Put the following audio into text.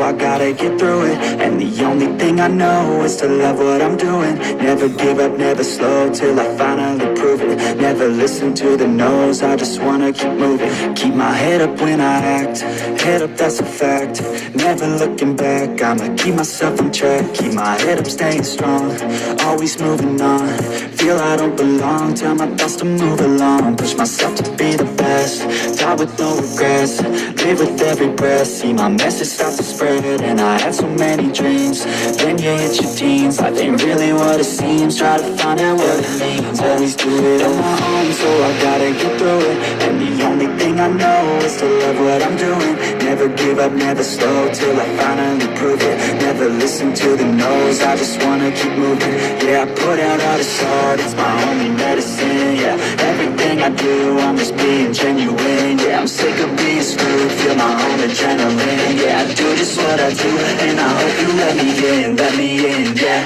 I gotta get through it. And the only thing I know is to love what I'm doing. Never give up, never slow, till I finally prove it. Never listen to the no's, I just wanna keep moving. Keep my head up when I act, head up, that's a fact. Never looking back, I'ma keep myself on track. Keep my head up, staying strong, always moving on. Feel I don't belong, tell my thoughts to move along. Push myself to be the best, die with no regrets. Live with every breath, see my message start to spread. And I had so many dreams, then you hit your teens. Life ain't really what it seems, try to find out what it means. Always do it on my own, so I gotta get through it. And the only thing I know is to love what I'm doing. Never give up, never slow, till I finally prove it. Never listen to the no's, I just wanna keep moving. Yeah, I put out all this art, it's my only medicine. Yeah, everything I do, I'm just being genuine. Yeah, I'm sick of being screwed, feel my own adrenaline. Yeah, I do just what I do, and I hope you let me in, yeah.